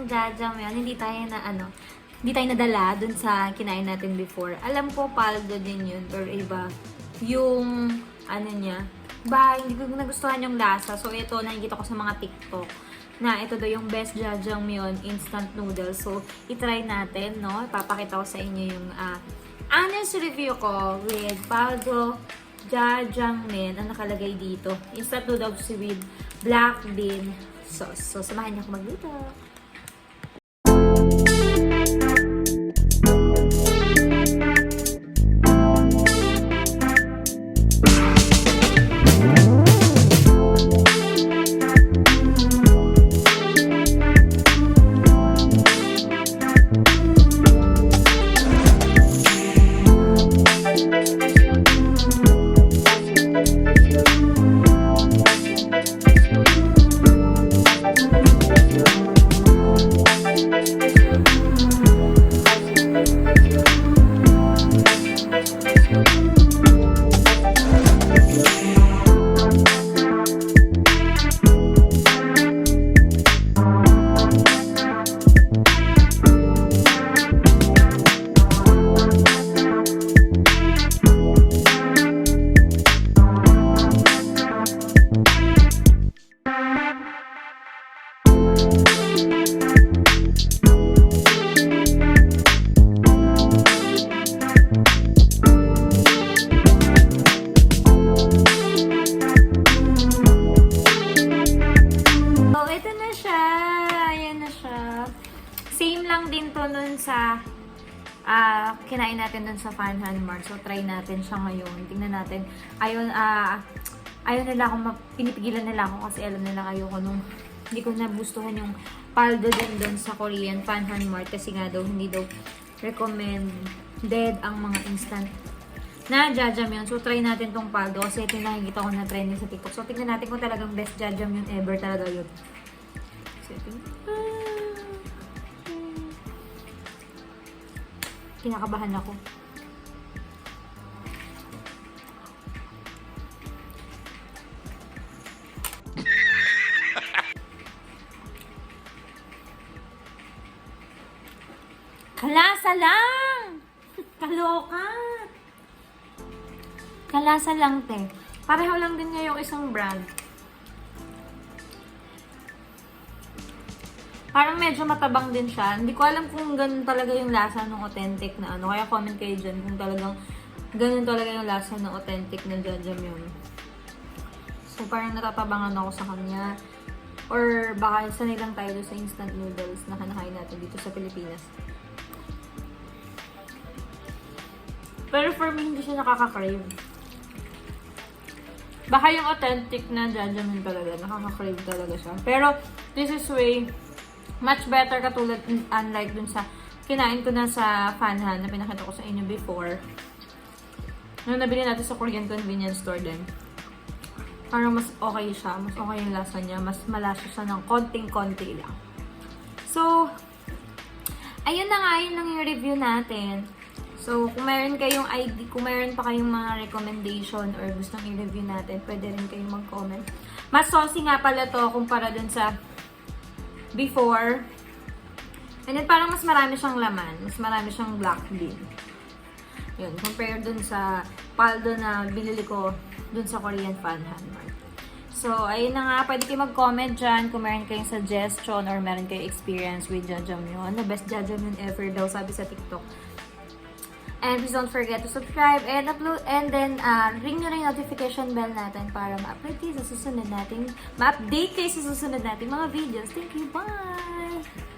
yung jajangmyeon, hindi tayo nadala dun sa kinain natin before. Alam ko, paldo din yun, or iba. Yung, niya, hindi ko nagustuhan yung lasa. So, ito, nakikita ko sa mga TikTok, na ito daw yung best jajangmyeon instant noodles. So, itry natin, no? Papakita ko sa inyo yung, honest review ko with paldo jajangmyeon ang nakalagay dito. Instant noodles with black bean sauce. So, samahan niyo ako magluto. Same lang din to nun sa kinain natin dun sa Fanhan Mart. So, try natin siya ngayon. Tingnan natin. Ayaw nila ako, pinipigilan nila ako kasi alam nila ayoko nung hindi ko nagustuhan yung paldo din dun sa Korean Fanhan Mart kasi nga daw, hindi daw recommended ang mga instant na jajangmyeon. So, try natin tong paldo kasi ito yung nakikita ko na trending sa TikTok. So, tingnan natin kung talagang best jajangmyeon ever talaga yun. So, kinakabahan ako. Kalasa lang! Kaloka! Kalasa lang, te. Pareho lang din niya yung isang brand. Parang medyo matabang din siya. Hindi ko alam kung ganun talaga yung lasa ng authentic na ano. Kaya comment kayo dyan kung talagang ganun talaga yung lasa ng authentic na jajangmyeon. So, parang natatabangan ako sa kanya. Or baka sanay lang tayo sa instant noodles na kanakain natin dito sa Pilipinas. Pero for me, hindi siya nakaka-crave. Baka yung authentic na jajangmyeon talaga, nakaka-crave talaga siya. Pero, this is way much better katulad unlike dun sa kinain ko na sa Fanhan na pinakita ko sa inyo before. Nung nabili natin sa Korean convenience store din. Parang mas okay siya. Mas okay yung lasa niya. Mas malasa siya ng konting-konti lang. So, ayun na nga, yun lang yung review natin. So, kung meron kayong ID, kung meron pa kayong mga recommendation or gustong i-review natin, pwede rin kayong mag-comment. Mas saucy nga pala to kumpara dun sa before. And then, parang mas marami siyang laman. Mas marami siyang black bean. Yun, compared dun sa paldo na binili ko dun sa Korean Fanhan Mart. So, ayun na nga. Pwede kayo mag-comment dyan kung meron kayong suggestion or meron kayong experience with jajangmyeon. The best jajangmyeon ever daw, sabi sa TikTok. And please don't forget to subscribe and upload and then ring nyo rin yung notification bell natin para ma-update kayo sa susunod nating mga videos. Thank you, bye!